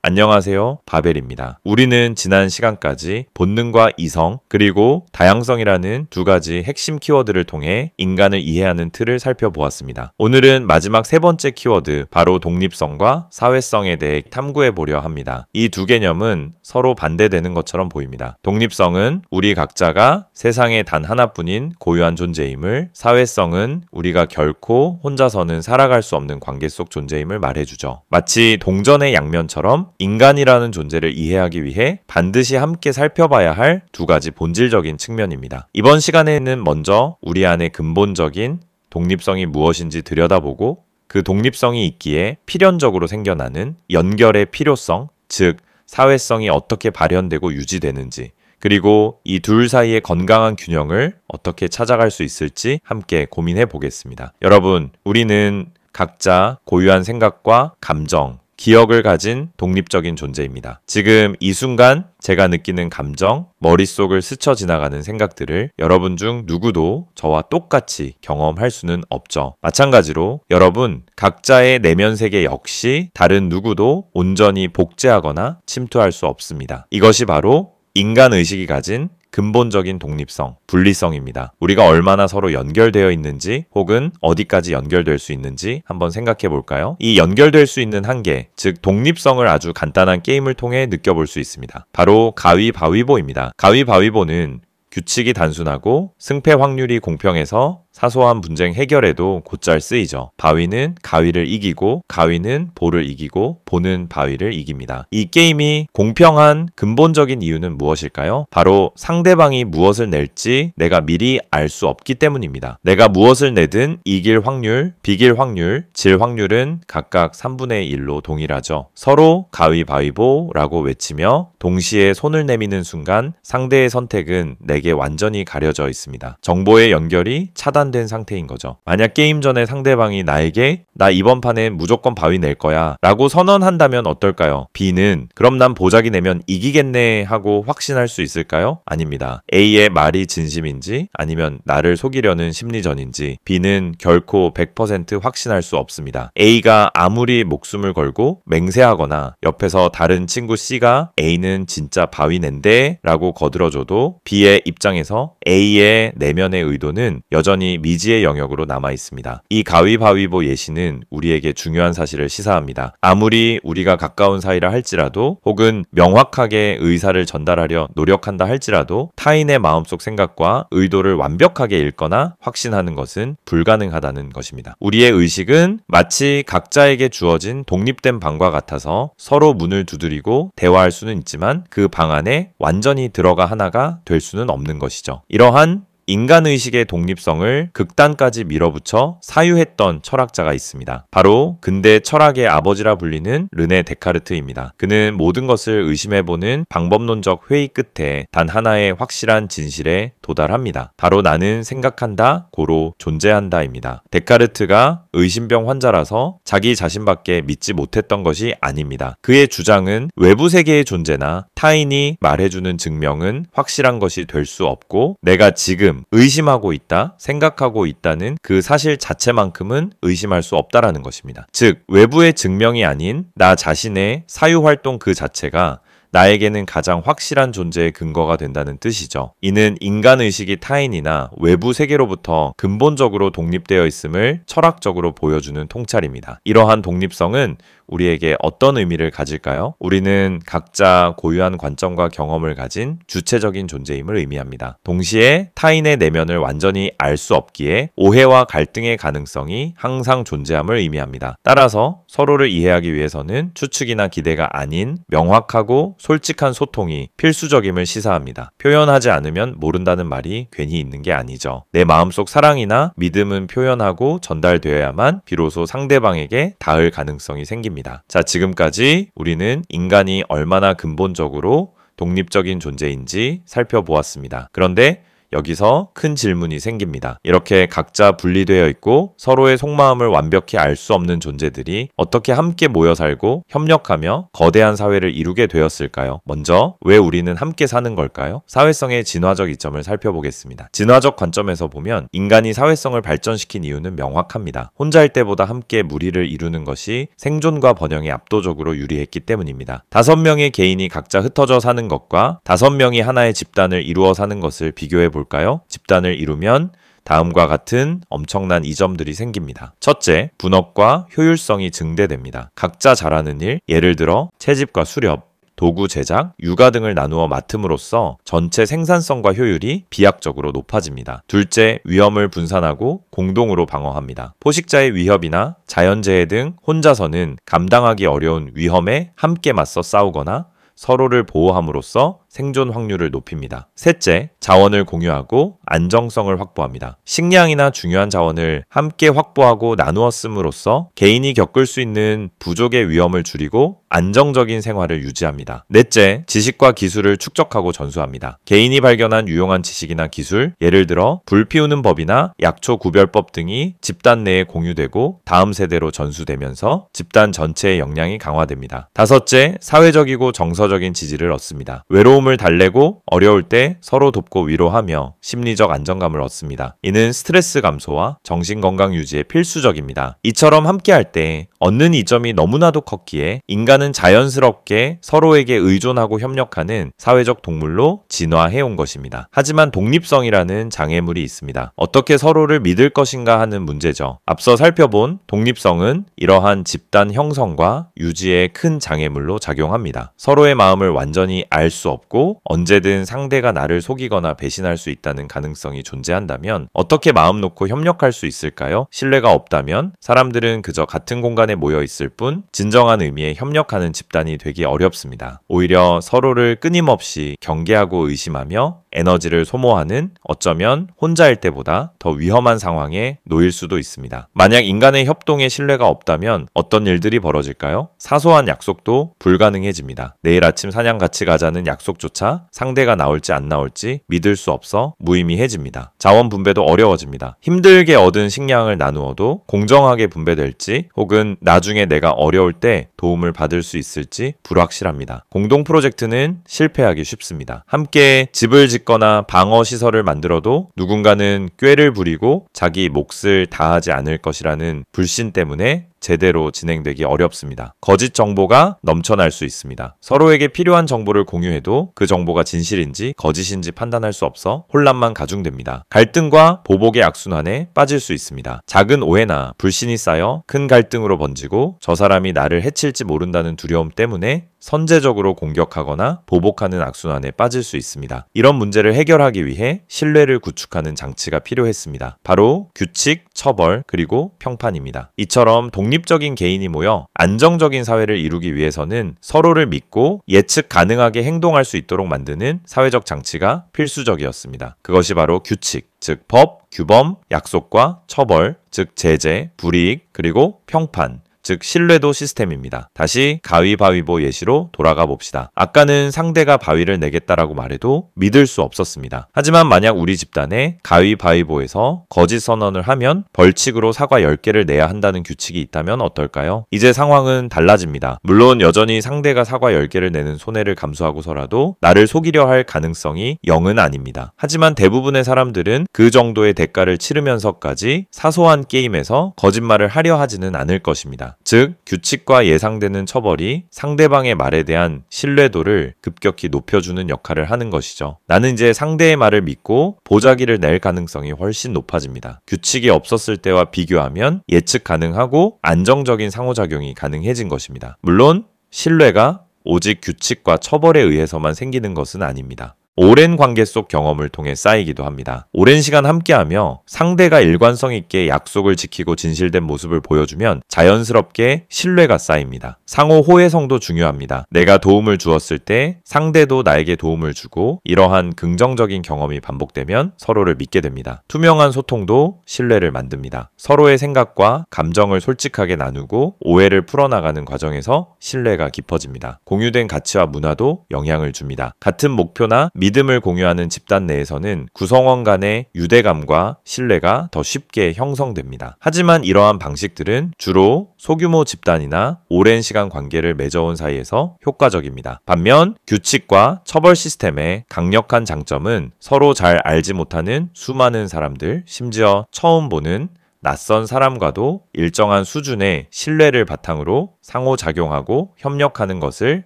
안녕하세요, 바벨입니다. 우리는 지난 시간까지 본능과 이성, 그리고 다양성이라는 두 가지 핵심 키워드를 통해 인간을 이해하는 틀을 살펴보았습니다. 오늘은 마지막 세 번째 키워드, 바로 독립성과 사회성에 대해 탐구해 보려 합니다. 이 두 개념은 서로 반대되는 것처럼 보입니다. 독립성은 우리 각자가 세상에 단 하나뿐인 고유한 존재임을, 사회성은 우리가 결코 혼자서는 살아갈 수 없는 관계 속 존재임을 말해주죠. 마치 동전의 양면처럼 인간이라는 존재를 이해하기 위해 반드시 함께 살펴봐야 할 두 가지 본질적인 측면입니다. 이번 시간에는 먼저 우리 안의 근본적인 독립성이 무엇인지 들여다보고 그 독립성이 있기에 필연적으로 생겨나는 연결의 필요성, 즉 사회성이 어떻게 발현되고 유지되는지, 그리고 이 둘 사이의 건강한 균형을 어떻게 찾아갈 수 있을지 함께 고민해 보겠습니다. 여러분, 우리는 각자 고유한 생각과 감정, 기억을 가진 독립적인 존재입니다. 지금 이 순간 제가 느끼는 감정, 머릿속을 스쳐 지나가는 생각들을 여러분 중 누구도 저와 똑같이 경험할 수는 없죠. 마찬가지로 여러분 각자의 내면 세계 역시 다른 누구도 온전히 복제하거나 침투할 수 없습니다. 이것이 바로 인간의식이 가진 근본적인 독립성, 분리성입니다. 우리가 얼마나 서로 연결되어 있는지 혹은 어디까지 연결될 수 있는지 한번 생각해 볼까요? 이 연결될 수 있는 한계, 즉 독립성을 아주 간단한 게임을 통해 느껴볼 수 있습니다. 바로 가위바위보입니다. 가위바위보는 규칙이 단순하고 승패 확률이 공평해서 사소한 분쟁 해결에도 곧잘 쓰이죠. 바위는 가위를 이기고 가위는 볼을 이기고 보는 바위를 이깁니다. 이 게임이 공평한 근본적인 이유는 무엇일까요? 바로 상대방이 무엇을 낼지 내가 미리 알 수 없기 때문입니다. 내가 무엇을 내든 이길 확률, 비길 확률, 질 확률은 각각 3분의 1로 동일하죠. 서로 가위바위보라고 외치며 동시에 손을 내미는 순간 상대의 선택은 내게 완전히 가려져 있습니다. 정보의 연결이 차단된 상태인 거죠. 만약 게임 전에 상대방이 나에게 나 이번 판엔 무조건 바위 낼 거야 라고 선언한다면 어떨까요? B는 그럼 난 보자기 내면 이기겠네 하고 확신할 수 있을까요? 아닙니다. A의 말이 진심인지 아니면 나를 속이려는 심리전인지 B는 결코 100% 확신할 수 없습니다. A가 아무리 목숨을 걸고 맹세하거나 옆에서 다른 친구 C가 A는 진짜 바위 낸대 라고 거들어줘도 B의 입장에서 A의 내면의 의도는 여전히 미지의 영역으로 남아 있습니다. 이 가위바위보 예시는 우리에게 중요한 사실을 시사합니다. 아무리 우리가 가까운 사이라 할지라도 혹은 명확하게 의사를 전달하려 노력한다 할지라도 타인의 마음속 생각과 의도를 완벽하게 읽거나 확신하는 것은 불가능하다는 것입니다. 우리의 의식은 마치 각자에게 주어진 독립된 방과 같아서 서로 문을 두드리고 대화할 수는 있지만 그 방 안에 완전히 들어가 하나가 될 수는 없는 것이죠. 이러한 인간의식의 독립성을 극단까지 밀어붙여 사유했던 철학자가 있습니다. 바로 근대 철학의 아버지라 불리는 르네 데카르트입니다. 그는 모든 것을 의심해보는 방법론적 회의 끝에 단 하나의 확실한 진실에 도달합니다. 바로 나는 생각한다, 고로 존재한다입니다. 데카르트가 의심병 환자라서 자기 자신밖에 믿지 못했던 것이 아닙니다. 그의 주장은 외부 세계의 존재나 타인이 말해주는 증명은 확실한 것이 될 수 없고 내가 지금 의심하고 있다, 생각하고 있다는 그 사실 자체만큼은 의심할 수 없다라는 것입니다. 즉, 외부의 증명이 아닌 나 자신의 사유활동 그 자체가 나에게는 가장 확실한 존재의 근거가 된다는 뜻이죠. 이는 인간의식이 타인이나 외부 세계로부터 근본적으로 독립되어 있음을 철학적으로 보여주는 통찰입니다. 이러한 독립성은 우리에게 어떤 의미를 가질까요? 우리는 각자 고유한 관점과 경험을 가진 주체적인 존재임을 의미합니다. 동시에 타인의 내면을 완전히 알 수 없기에 오해와 갈등의 가능성이 항상 존재함을 의미합니다. 따라서 서로를 이해하기 위해서는 추측이나 기대가 아닌 명확하고 솔직한 소통이 필수적임을 시사합니다. 표현하지 않으면 모른다는 말이 괜히 있는 게 아니죠. 내 마음속 사랑이나 믿음은 표현하고 전달되어야만 비로소 상대방에게 닿을 가능성이 생깁니다. 자, 지금까지 우리는 인간이 얼마나 근본적으로 독립적인 존재인지 살펴보았습니다. 그런데 여기서 큰 질문이 생깁니다. 이렇게 각자 분리되어 있고 서로의 속마음을 완벽히 알 수 없는 존재들이 어떻게 함께 모여 살고 협력하며 거대한 사회를 이루게 되었을까요? 먼저 왜 우리는 함께 사는 걸까요? 사회성의 진화적 이점을 살펴보겠습니다. 진화적 관점에서 보면 인간이 사회성을 발전시킨 이유는 명확합니다. 혼자일 때보다 함께 무리를 이루는 것이 생존과 번영에 압도적으로 유리했기 때문입니다. 5명의 개인이 각자 흩어져 사는 것과 5명이 하나의 집단을 이루어 사는 것을 비교해 볼까요? 집단을 이루면 다음과 같은 엄청난 이점들이 생깁니다. 첫째, 분업과 효율성이 증대됩니다. 각자 잘하는 일, 예를 들어 채집과 수렵, 도구 제작, 육아 등을 나누어 맡음으로써 전체 생산성과 효율이 비약적으로 높아집니다. 둘째, 위험을 분산하고 공동으로 방어합니다. 포식자의 위협이나 자연재해 등 혼자서는 감당하기 어려운 위험에 함께 맞서 싸우거나 서로를 보호함으로써 생존 확률을 높입니다. 셋째, 자원을 공유하고 안정성을 확보합니다. 식량이나 중요한 자원을 함께 확보하고 나누어 씀으로써 개인이 겪을 수 있는 부족의 위험을 줄이고 안정적인 생활을 유지합니다. 넷째, 지식과 기술을 축적하고 전수합니다. 개인이 발견한 유용한 지식이나 기술, 예를 들어 불 피우는 법이나 약초 구별법 등이 집단 내에 공유되고 다음 세대로 전수되면서 집단 전체의 역량이 강화됩니다. 다섯째, 사회적이고 정서적인 지지를 얻습니다. 외로움을 달래고 어려울 때 서로 돕고 위로하며 심리적 안정감을 얻습니다. 이는 스트레스 감소와 정신건강 유지에 필수적입니다. 이처럼 함께할 때 얻는 이점이 너무나도 컸기에 인간은 자연스럽게 서로에게 의존하고 협력하는 사회적 동물로 진화해온 것입니다. 하지만 독립성이라는 장애물이 있습니다. 어떻게 서로를 믿을 것인가 하는 문제죠. 앞서 살펴본 독립성은 이러한 집단 형성과 유지에 큰 장애물로 작용합니다. 서로의 마음을 완전히 알 수 없고 언제든 상대가 나를 속이거나 배신할 수 있다는 가능성이 존재한다면 어떻게 마음 놓고 협력할 수 있을까요? 신뢰가 없다면 사람들은 그저 같은 공간에 모여 있을 뿐 진정한 의미의 협력하는 집단이 되기 어렵습니다. 오히려 서로를 끊임없이 경계하고 의심하며 에너지를 소모하는 어쩌면 혼자일 때보다 더 위험한 상황에 놓일 수도 있습니다. 만약 인간의 협동에 신뢰가 없다면 어떤 일들이 벌어질까요? 사소한 약속도 불가능해집니다. 내일 아침 사냥 같이 가자는 약속조차 상대가 나올지 안 나올지 믿을 수 없어 무의미해집니다. 자원 분배도 어려워집니다. 힘들게 얻은 식량을 나누어도 공정하게 분배될지 혹은 나중에 내가 어려울 때 도움을 받을 수 있을지 불확실합니다. 공동 프로젝트는 실패하기 쉽습니다. 함께 집을 짓거나 방어 시설을 만들어도 누군가는 꾀를 부리고 자기 몫을 다하지 않을 것이라는 불신 때문에 제대로 진행되기 어렵습니다. 거짓 정보가 넘쳐날 수 있습니다. 서로에게 필요한 정보를 공유해도 그 정보가 진실인지 거짓인지 판단할 수 없어 혼란만 가중됩니다. 갈등과 보복의 악순환에 빠질 수 있습니다. 작은 오해나 불신이 쌓여 큰 갈등으로 번지고 저 사람이 나를 해칠지 모른다는 두려움 때문에 선제적으로 공격하거나 보복하는 악순환에 빠질 수 있습니다. 이런 문제를 해결하기 위해 신뢰를 구축하는 장치가 필요했습니다. 바로 규칙, 처벌, 그리고 평판입니다. 이처럼 독립적인 개인이 모여 안정적인 사회를 이루기 위해서는 서로를 믿고 예측 가능하게 행동할 수 있도록 만드는 사회적 장치가 필수적이었습니다. 그것이 바로 규칙, 즉 법, 규범, 약속과 처벌, 즉 제재, 불이익, 그리고 평판, 즉 신뢰도 시스템입니다. 다시 가위바위보 예시로 돌아가 봅시다. 아까는 상대가 바위를 내겠다라고 말해도 믿을 수 없었습니다. 하지만 만약 우리 집단에 가위바위보에서 거짓 선언을 하면 벌칙으로 사과 10개를 내야 한다는 규칙이 있다면 어떨까요? 이제 상황은 달라집니다. 물론 여전히 상대가 사과 10개를 내는 손해를 감수하고서라도 나를 속이려 할 가능성이 0은 아닙니다. 하지만 대부분의 사람들은 그 정도의 대가를 치르면서까지 사소한 게임에서 거짓말을 하려 하지는 않을 것입니다. 즉, 규칙과 예상되는 처벌이 상대방의 말에 대한 신뢰도를 급격히 높여주는 역할을 하는 것이죠. 나는 이제 상대의 말을 믿고 보자기를 낼 가능성이 훨씬 높아집니다. 규칙이 없었을 때와 비교하면 예측 가능하고 안정적인 상호작용이 가능해진 것입니다. 물론 신뢰가 오직 규칙과 처벌에 의해서만 생기는 것은 아닙니다. 오랜 관계 속 경험을 통해 쌓이기도 합니다. 오랜 시간 함께하며 상대가 일관성 있게 약속을 지키고 진실된 모습을 보여주면 자연스럽게 신뢰가 쌓입니다. 상호 호혜성도 중요합니다. 내가 도움을 주었을 때 상대도 나에게 도움을 주고 이러한 긍정적인 경험이 반복되면 서로를 믿게 됩니다. 투명한 소통도 신뢰를 만듭니다. 서로의 생각과 감정을 솔직하게 나누고 오해를 풀어나가는 과정에서 신뢰가 깊어집니다. 공유된 가치와 문화도 영향을 줍니다. 같은 목표나 믿음을 공유하는 집단 내에서는 구성원 간의 유대감과 신뢰가 더 쉽게 형성됩니다. 하지만 이러한 방식들은 주로 소규모 집단이나 오랜 시간 관계를 맺어온 사이에서 효과적입니다. 반면 규칙과 처벌 시스템의 강력한 장점은 서로 잘 알지 못하는 수많은 사람들, 심지어 처음 보는 낯선 사람과도 일정한 수준의 신뢰를 바탕으로 상호작용하고 협력하는 것을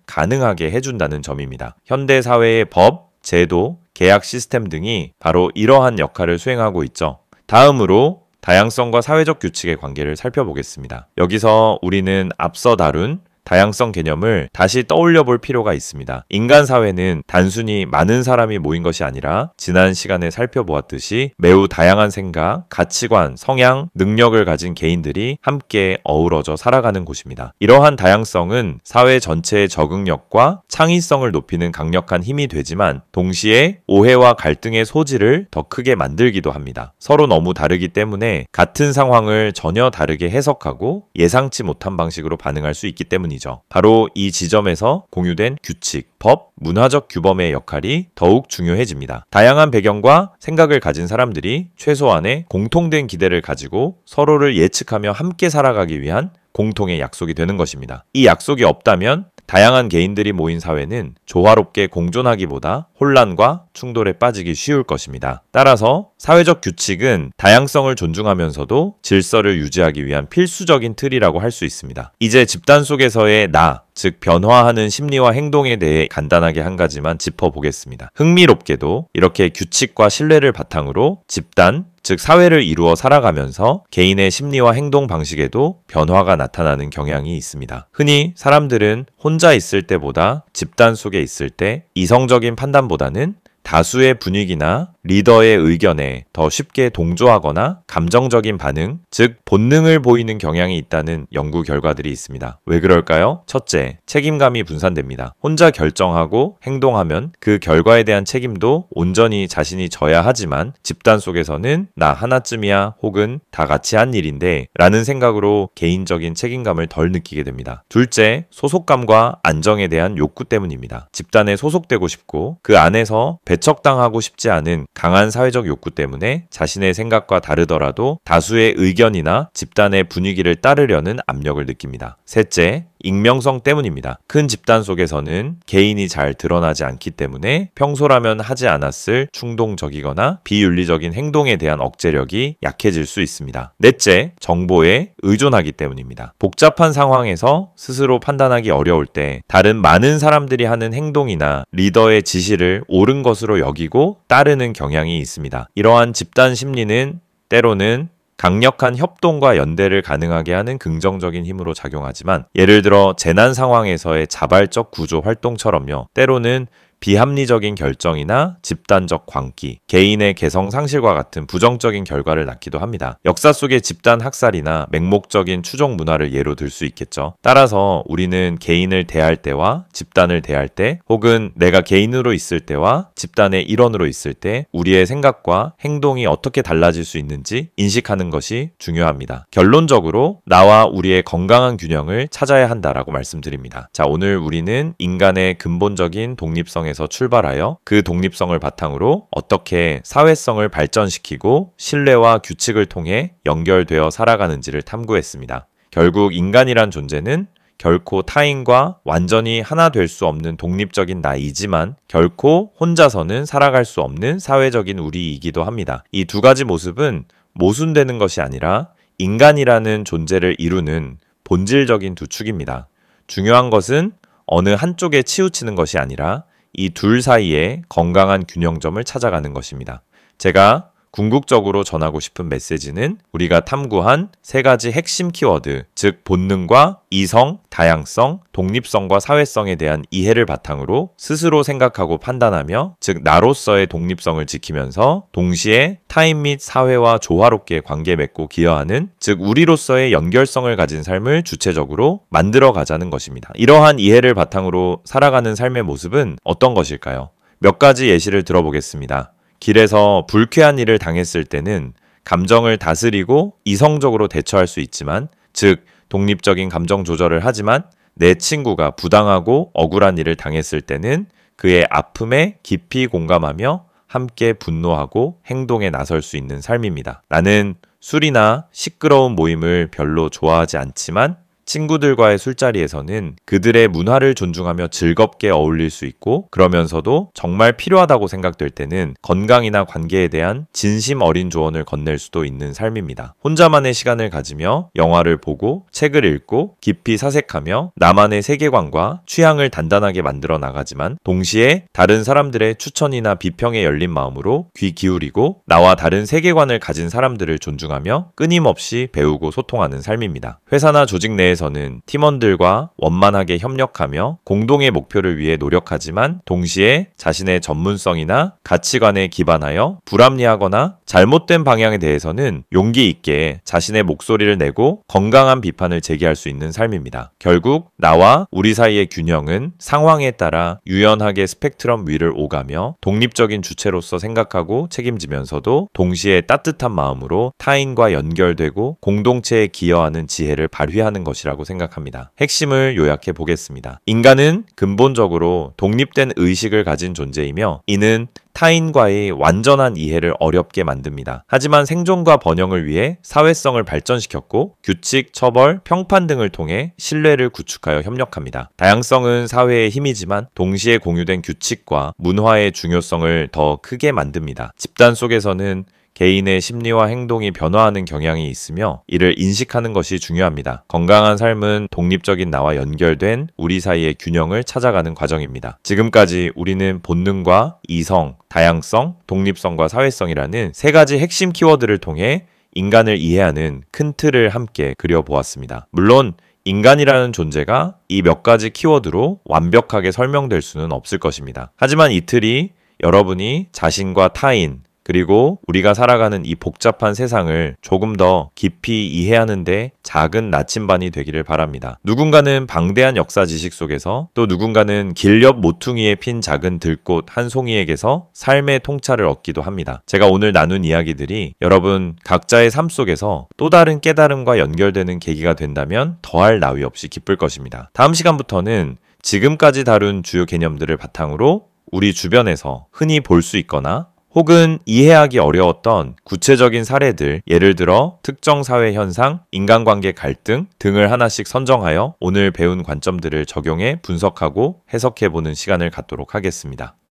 가능하게 해준다는 점입니다. 현대 사회의 법, 제도, 계약 시스템 등이 바로 이러한 역할을 수행하고 있죠. 다음으로 다양성과 사회적 규칙의 관계를 살펴보겠습니다. 여기서 우리는 앞서 다룬 다양성 개념을 다시 떠올려 볼 필요가 있습니다. 인간 사회는 단순히 많은 사람이 모인 것이 아니라 지난 시간에 살펴보았듯이 매우 다양한 생각, 가치관, 성향, 능력을 가진 개인들이 함께 어우러져 살아가는 곳입니다. 이러한 다양성은 사회 전체의 적응력과 창의성을 높이는 강력한 힘이 되지만 동시에 오해와 갈등의 소지를 더 크게 만들기도 합니다. 서로 너무 다르기 때문에 같은 상황을 전혀 다르게 해석하고 예상치 못한 방식으로 반응할 수 있기 때문이죠. 바로 이 지점에서 공유된 규칙, 법, 문화적 규범의 역할이 더욱 중요해집니다. 다양한 배경과 생각을 가진 사람들이 최소한의 공통된 기대를 가지고 서로를 예측하며 함께 살아가기 위한 공통의 약속이 되는 것입니다. 이 약속이 없다면 다양한 개인들이 모인 사회는 조화롭게 공존하기보다 혼란과 충돌에 빠지기 쉬울 것입니다. 따라서 사회적 규칙은 다양성을 존중하면서도 질서를 유지하기 위한 필수적인 틀이라고 할 수 있습니다. 이제 집단 속에서의 나, 즉 변화하는 심리와 행동에 대해 간단하게 한 가지만 짚어보겠습니다. 흥미롭게도 이렇게 규칙과 신뢰를 바탕으로 집단, 즉 사회를 이루어 살아가면서 개인의 심리와 행동 방식에도 변화가 나타나는 경향이 있습니다. 흔히 사람들은 혼자 있을 때보다 집단 속에 있을 때 이성적인 판단보다는 다수의 분위기나 리더의 의견에 더 쉽게 동조하거나 감정적인 반응, 즉 본능을 보이는 경향이 있다는 연구 결과들이 있습니다. 왜 그럴까요? 첫째, 책임감이 분산됩니다. 혼자 결정하고 행동하면 그 결과에 대한 책임도 온전히 자신이 져야 하지만 집단 속에서는 나 하나쯤이야 혹은 다 같이 한 일인데 라는 생각으로 개인적인 책임감을 덜 느끼게 됩니다. 둘째, 소속감과 안정에 대한 욕구 때문입니다. 집단에 소속되고 싶고 그 안에서 배척당하고 싶지 않은 강한 사회적 욕구 때문에 자신의 생각과 다르더라도 다수의 의견이나 집단의 분위기를 따르려는 압력을 느낍니다. 셋째, 익명성 때문입니다. 큰 집단 속에서는 개인이 잘 드러나지 않기 때문에 평소라면 하지 않았을 충동적이거나 비윤리적인 행동에 대한 억제력이 약해질 수 있습니다. 넷째, 정보에 의존하기 때문입니다. 복잡한 상황에서 스스로 판단하기 어려울 때 다른 많은 사람들이 하는 행동이나 리더의 지시를 옳은 것으로 여기고 따르는 경향이 있습니다. 이러한 집단 심리는 때로는 강력한 협동과 연대를 가능하게 하는 긍정적인 힘으로 작용하지만 예를 들어 재난 상황에서의 자발적 구조 활동처럼요. 때로는 비합리적인 결정이나 집단적 광기, 개인의 개성 상실과 같은 부정적인 결과를 낳기도 합니다. 역사 속의 집단 학살이나 맹목적인 추종 문화를 예로 들 수 있겠죠. 따라서 우리는 개인을 대할 때와 집단을 대할 때 혹은 내가 개인으로 있을 때와 집단의 일원으로 있을 때 우리의 생각과 행동이 어떻게 달라질 수 있는지 인식하는 것이 중요합니다. 결론적으로 나와 우리의 건강한 균형을 찾아야 한다라고 말씀드립니다. 자, 오늘 우리는 인간의 근본적인 독립성 에서 출발하여 그 독립성을 바탕으로 어떻게 사회성을 발전시키고 신뢰와 규칙을 통해 연결되어 살아가는지를 탐구했습니다. 결국 인간이란 존재는 결코 타인과 완전히 하나 될 수 없는 독립적인 나이지만 결코 혼자서는 살아갈 수 없는 사회적인 우리이기도 합니다. 이 두 가지 모습은 모순되는 것이 아니라 인간이라는 존재를 이루는 본질적인 두 축입니다. 중요한 것은 어느 한쪽에 치우치는 것이 아니라 이 둘 사이에 건강한 균형점을 찾아가는 것입니다. 제가 궁극적으로 전하고 싶은 메시지는 우리가 탐구한 세 가지 핵심 키워드, 즉 본능과 이성, 다양성, 독립성과 사회성에 대한 이해를 바탕으로 스스로 생각하고 판단하며 즉 나로서의 독립성을 지키면서 동시에 타인 및 사회와 조화롭게 관계 맺고 기여하는 즉 우리로서의 연결성을 가진 삶을 주체적으로 만들어 가자는 것입니다. 이러한 이해를 바탕으로 살아가는 삶의 모습은 어떤 것일까요? 몇 가지 예시를 들어보겠습니다. 길에서 불쾌한 일을 당했을 때는 감정을 다스리고 이성적으로 대처할 수 있지만 즉 독립적인 감정 조절을 하지만 내 친구가 부당하고 억울한 일을 당했을 때는 그의 아픔에 깊이 공감하며 함께 분노하고 행동에 나설 수 있는 삶입니다. 나는 술이나 시끄러운 모임을 별로 좋아하지 않지만 친구들과의 술자리에서는 그들의 문화를 존중하며 즐겁게 어울릴 수 있고 그러면서도 정말 필요하다고 생각될 때는 건강이나 관계에 대한 진심 어린 조언을 건넬 수도 있는 삶입니다. 혼자만의 시간을 가지며 영화를 보고 책을 읽고 깊이 사색하며 나만의 세계관과 취향을 단단하게 만들어 나가지만 동시에 다른 사람들의 추천이나 비평에 열린 마음으로 귀 기울이고 나와 다른 세계관을 가진 사람들을 존중하며 끊임없이 배우고 소통하는 삶입니다. 회사나 조직 내에서는 팀원들과 원만하게 협력하며 공동의 목표를 위해 노력하지만 동시에 자신의 전문성이나 가치관에 기반하여 불합리하거나 잘못된 방향에 대해서는 용기 있게 자신의 목소리를 내고 건강한 비판을 제기할 수 있는 삶입니다. 결국 나와 우리 사이의 균형은 상황에 따라 유연하게 스펙트럼 위를 오가며 독립적인 주체로서 생각하고 책임지면서도 동시에 따뜻한 마음으로 타인과 연결되고 공동체에 기여하는 지혜를 발휘하는 것이라고 생각합니다. 핵심을 요약해 보겠습니다. 인간은 근본적으로 독립된 의식을 가진 존재이며 이는 타인과의 완전한 이해를 어렵게 만듭니다. 하지만 생존과 번영을 위해 사회성을 발전시켰고 규칙, 처벌, 평판 등을 통해 신뢰를 구축하여 협력합니다. 다양성은 사회의 힘이지만 동시에 공유된 규칙과 문화의 중요성을 더 크게 만듭니다. 집단 속에서는 개인의 심리와 행동이 변화하는 경향이 있으며 이를 인식하는 것이 중요합니다. 건강한 삶은 독립적인 나와 연결된 우리 사이의 균형을 찾아가는 과정입니다. 지금까지 우리는 본능과 이성, 다양성, 독립성과 사회성이라는 세 가지 핵심 키워드를 통해 인간을 이해하는 큰 틀을 함께 그려보았습니다. 물론 인간이라는 존재가 이 몇 가지 키워드로 완벽하게 설명될 수는 없을 것입니다. 하지만 이 틀이 여러분이 자신과 타인, 그리고 우리가 살아가는 이 복잡한 세상을 조금 더 깊이 이해하는데 작은 나침반이 되기를 바랍니다. 누군가는 방대한 역사 지식 속에서 또 누군가는 길 옆 모퉁이에 핀 작은 들꽃 한 송이에게서 삶의 통찰을 얻기도 합니다. 제가 오늘 나눈 이야기들이 여러분 각자의 삶 속에서 또 다른 깨달음과 연결되는 계기가 된다면 더할 나위 없이 기쁠 것입니다. 다음 시간부터는 지금까지 다룬 주요 개념들을 바탕으로 우리 주변에서 흔히 볼 수 있거나 혹은 이해하기 어려웠던 구체적인 사례들, 예를 들어 특정 사회 현상, 인간관계 갈등 등을 하나씩 선정하여 오늘 배운 관점들을 적용해 분석하고 해석해보는 시간을 갖도록 하겠습니다.